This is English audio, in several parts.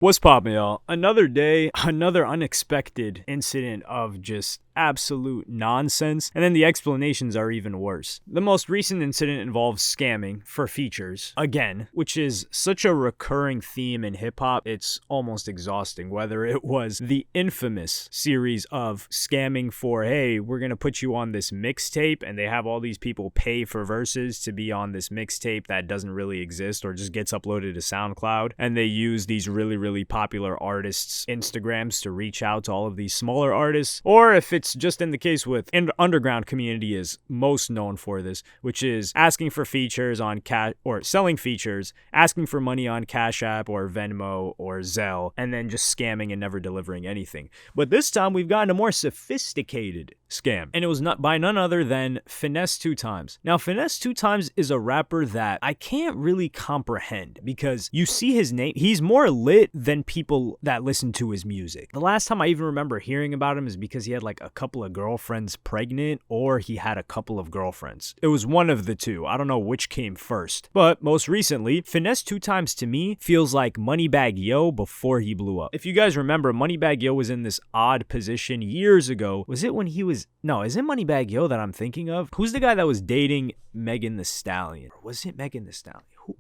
What's poppin', y'all? Another day, another unexpected incident of just absolute nonsense, and then the explanations are even worse. The most recent incident involves scamming for features, again, which is such a recurring theme in hip-hop, it's almost exhausting, whether it was the infamous series of scamming for, hey, we're gonna put you on this mixtape, and they have all these people pay for verses to be on this mixtape that doesn't really exist or just gets uploaded to SoundCloud, and they use these really popular artists' Instagrams to reach out to all of these smaller artists, or if it's just in the case with underground community is most known for this, which is asking for features on or selling features, asking for money on Cash App or Venmo or Zelle, and then just scamming and never delivering anything. But this time we've gotten a more sophisticated scam, and it was not by none other than Finesse 2 Times. Now, Finesse 2 Times is a rapper that I can't really comprehend because you see his name, he's more lit than people that listen to his music. The last time I even remember hearing about him is because he had like a couple of girlfriends pregnant, or he had a couple of girlfriends. It was one of the two. I don't know which came first. But most recently, Finesse 2 Times to me feels like Moneybagg Yo before he blew up. If you guys remember, Moneybagg Yo was in this odd position years ago. Was it when he was... No, is it Moneybagg Yo that I'm thinking of? Who's the guy that was dating Megan Thee Stallion? Or was it Megan Thee Stallion? Who?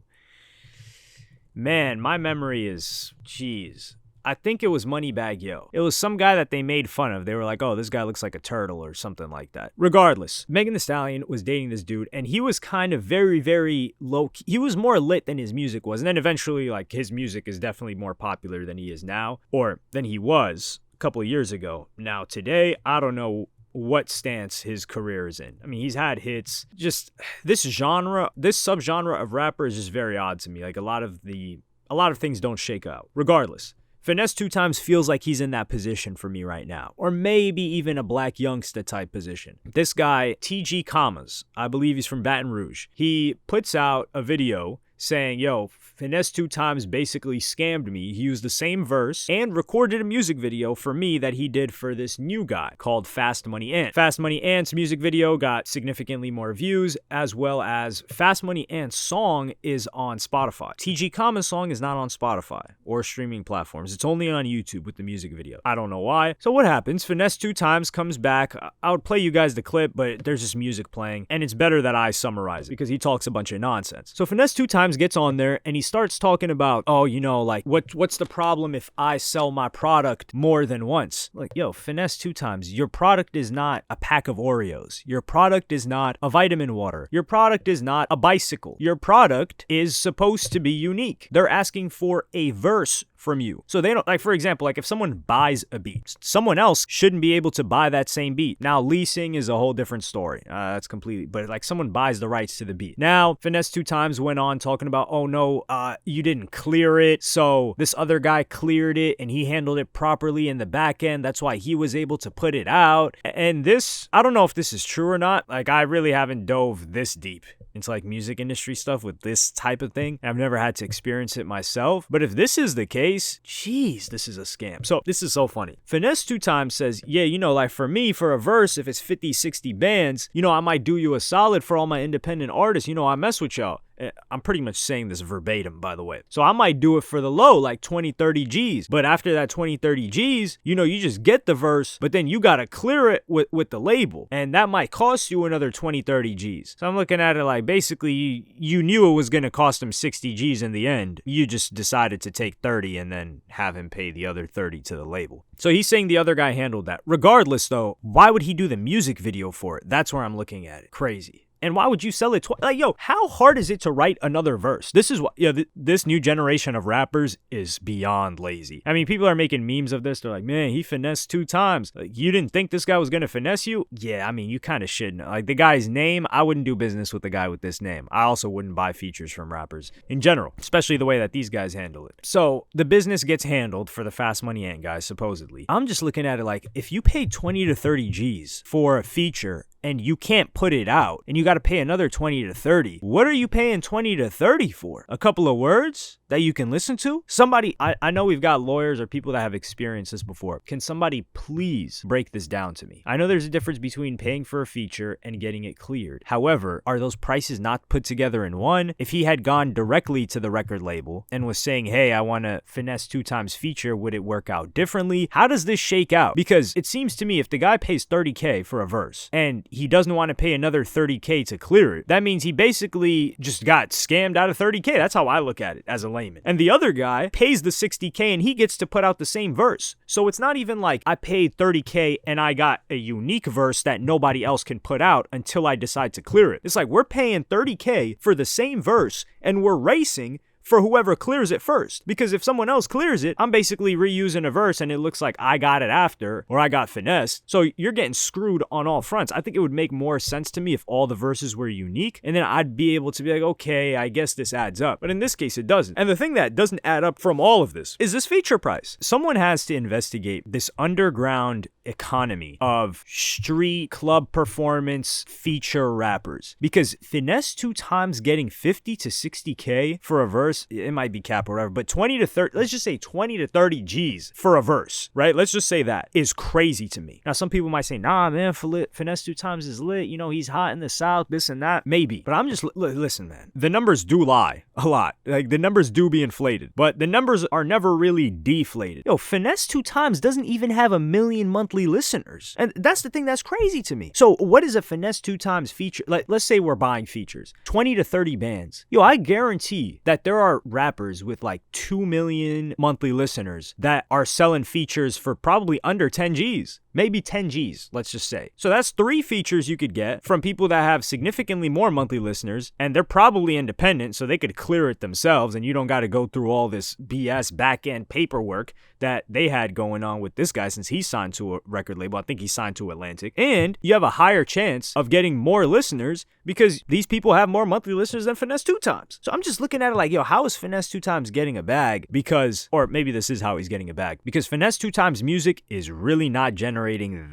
Man, my memory is... Jeez. I think it was Moneybagg Yo. It was some guy that they made fun of. They were like, oh, this guy looks like a turtle or something like that. Regardless, Megan Thee Stallion was dating this dude, and he was kind of very low-key. He was more lit than his music was. And then eventually, like, his music is definitely more popular than he is now, or than he was a couple of years ago. Now, today, I don't know what stance his career is in. I mean, he's had hits. Just this subgenre of rapper is just very odd to me. Like, a lot of things don't shake out. Regardless, Finesse 2 Times feels like he's in that position for me right now. Or maybe even a Black Youngsta type position. This guy, TG Commas, I believe he's from Baton Rouge. He puts out a video saying, yo, Finesse 2 Times basically scammed me. He used the same verse and recorded a music video for me that he did for this new guy called Fast Money Ant. Fast Money Ant's music video got significantly more views, as well as Fast Money Ant's song is on Spotify. TG Commas' song is not on Spotify or streaming platforms. It's only on YouTube with the music video. I don't know why. So what happens? Finesse 2 Times comes back. I would play you guys the clip, but there's just music playing, and it's better that I summarize it because he talks a bunch of nonsense. So Finesse 2 Times gets on there and he starts talking about, oh, you know, like what's the problem if I sell my product more than once? Like, yo, Finesse 2 Times, your product is not a pack of Oreos. Your product is not a vitamin water. Your product is not a bicycle. Your product is supposed to be unique. They're asking for a verse from you. So they don't, like, for example, like if someone buys a beat, someone else shouldn't be able to buy that same beat. Now, leasing is a whole different story. That's completely, but like someone buys the rights to the beat. Now, Finesse 2 Times went on talking about, oh no, you didn't clear it. So this other guy cleared it and he handled it properly in the back end. That's why he was able to put it out. And this, I don't know if this is true or not. Like, I really haven't dove this deep into like music industry stuff with this type of thing. I've never had to experience it myself. But if this is the case, geez, this is a scam. So this is so funny. Finesse 2 Times says, yeah, you know, like for me, for a verse, if it's 50, 60 bands, you know, I might do you a solid for all my independent artists. You know, I mess with y'all. I'm pretty much saying this verbatim, by the way. So I might do it for the low, like 20, 30 G's. But after that 20, 30 G's, you know, you just get the verse, but then you got to clear it with the label. And that might cost you another 20, 30 G's. So I'm looking at it like basically you knew it was going to cost him 60 G's in the end. You just decided to take 30 and then have him pay the other 30 to the label. So he's saying the other guy handled that. Regardless, though, why would he do the music video for it? That's where I'm looking at it. Crazy. And why would you sell it twice? Like, yo, how hard is it to write another verse? This is what, this new generation of rappers is beyond lazy. I mean, people are making memes of this. They're like, man, he finessed 2 times. Like, you didn't think this guy was going to finesse you? Yeah, I mean, you kind of shouldn't. Like, the guy's name, I wouldn't do business with the guy with this name. I also wouldn't buy features from rappers in general, especially the way that these guys handle it. So the business gets handled for the Fast Money Ant guys, supposedly. I'm just looking at it like, if you pay 20 to 30 G's for a feature and you can't put it out and you got to pay another 20 to 30, what are you paying 20 to 30 for? A couple of words? that you can listen to? Somebody, I know we've got lawyers or people that have experienced this before. Can somebody please break this down to me? I know there's a difference between paying for a feature and getting it cleared. However, are those prices not put together in one? If he had gone directly to the record label and was saying, hey, I want to finesse 2 times feature, would it work out differently? How does this shake out? Because it seems to me if the guy pays $30K for a verse and he doesn't want to pay another $30K to clear it, that means he basically just got scammed out of $30K. That's how I look at it as a layman. And the other guy pays the $60K and he gets to put out the same verse. So it's not even like I paid $30K and I got a unique verse that nobody else can put out until I decide to clear it. It's like we're paying $30K for the same verse and we're racing for whoever clears it first. Because if someone else clears it, I'm basically reusing a verse and it looks like I got it after or I got finessed. So you're getting screwed on all fronts. I think it would make more sense to me if all the verses were unique and then I'd be able to be like, okay, I guess this adds up. But in this case, it doesn't. And the thing that doesn't add up from all of this is this feature price. Someone has to investigate this underground economy of street club performance feature rappers, because finesse 2 times getting 50 to 60K for a verse, it might be cap or whatever, but 20 to 30, let's just say 20 to 30 G's for a verse, right? Let's just say that is crazy to me. Now, some people might say, nah, man, finesse 2 times is lit. You know, he's hot in the South, this and that. Maybe. But I'm just, listen, man, the numbers do lie a lot. Like the numbers do be inflated, but the numbers are never really deflated. Yo, finesse 2 times doesn't even have 1 million monthly listeners. And that's the thing that's crazy to me. So what is a finesse 2 times feature? Like, let's say we're buying features, 20 to 30 bands. Yo, I guarantee that there are rappers with like 2 million monthly listeners that are selling features for probably under 10 G's. Maybe 10 G's, let's just say. So that's 3 features you could get from people that have significantly more monthly listeners, and they're probably independent, so they could clear it themselves, and you don't got to go through all this BS back-end paperwork that they had going on with this guy since he signed to a record label. I think he signed to Atlantic. And you have a higher chance of getting more listeners because these people have more monthly listeners than Finesse 2 times. So I'm just looking at it like, yo, how is Finesse 2 times getting a bag? Because, or maybe this is how he's getting a bag, because Finesse 2 times music is really not generating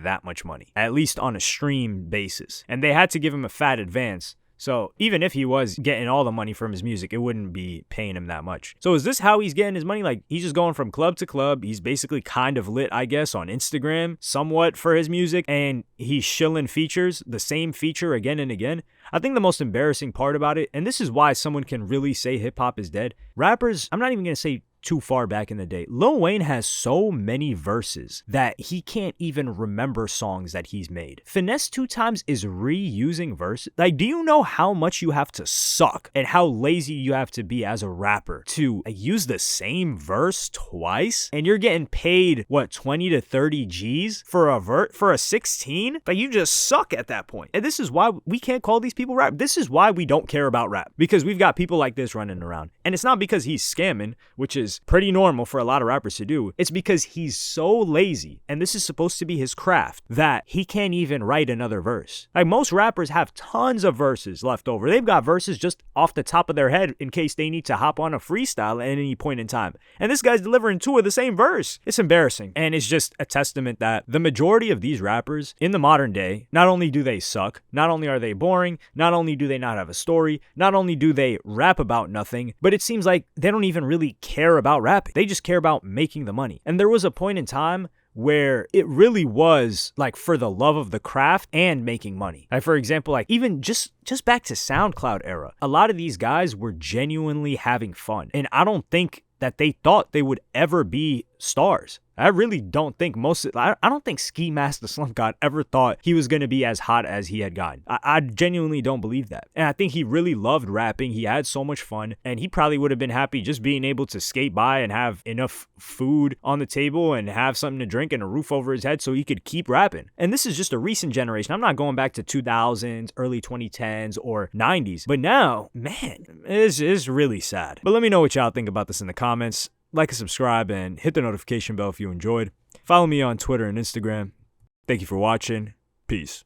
that much money, at least on a stream basis. And they had to give him a fat advance. So even if he was getting all the money from his music, it wouldn't be paying him that much. So is this how he's getting his money? Like, he's just going from club to club. He's basically kind of lit, I guess, on Instagram somewhat for his music, and he's shilling features, the same feature again and again. I think the most embarrassing part about it, and this is why someone can really say hip hop is dead, rappers, I'm not even going to say too far back in the day, Lil Wayne has so many verses that he can't even remember songs that he's made. Finesse 2 times is reusing verses. Like, do you know how much you have to suck and how lazy you have to be as a rapper to use the same verse twice? And you're getting paid, what, 20 to 30 G's for a 16? Like, you just suck at that point. And this is why we can't call these people rap. This is why we don't care about rap, because we've got people like this running around. And it's not because he's scamming, which is pretty normal for a lot of rappers to do. It's because he's so lazy, and this is supposed to be his craft, that he can't even write another verse. Like, most rappers have tons of verses left over. They've got verses just off the top of their head in case they need to hop on a freestyle at any point in time. And this guy's delivering 2 of the same verse. It's embarrassing. And it's just a testament that the majority of these rappers in the modern day, not only do they suck, not only are they boring, not only do they not have a story, not only do they rap about nothing, but it seems like they don't even really care about rapping. They just care about making the money. And there was a point in time where it really was like for the love of the craft and making money. Like, for example, like even just back to SoundCloud era, a lot of these guys were genuinely having fun. And I don't think that they thought they would ever be stars. I really don't think I don't think Ski Mask the Slump God ever thought he was going to be as hot as he had gotten. I genuinely don't believe that. And I think he really loved rapping. He had so much fun, and he probably would have been happy just being able to skate by and have enough food on the table and have something to drink and a roof over his head so he could keep rapping. And this is just a recent generation. I'm not going back to 2000s, early 2010s, or 90s. But now, man, it's really sad. But let me know what y'all think about this in the comments. Like and subscribe and hit the notification bell if you enjoyed. Follow me on Twitter and Instagram. Thank you for watching. Peace.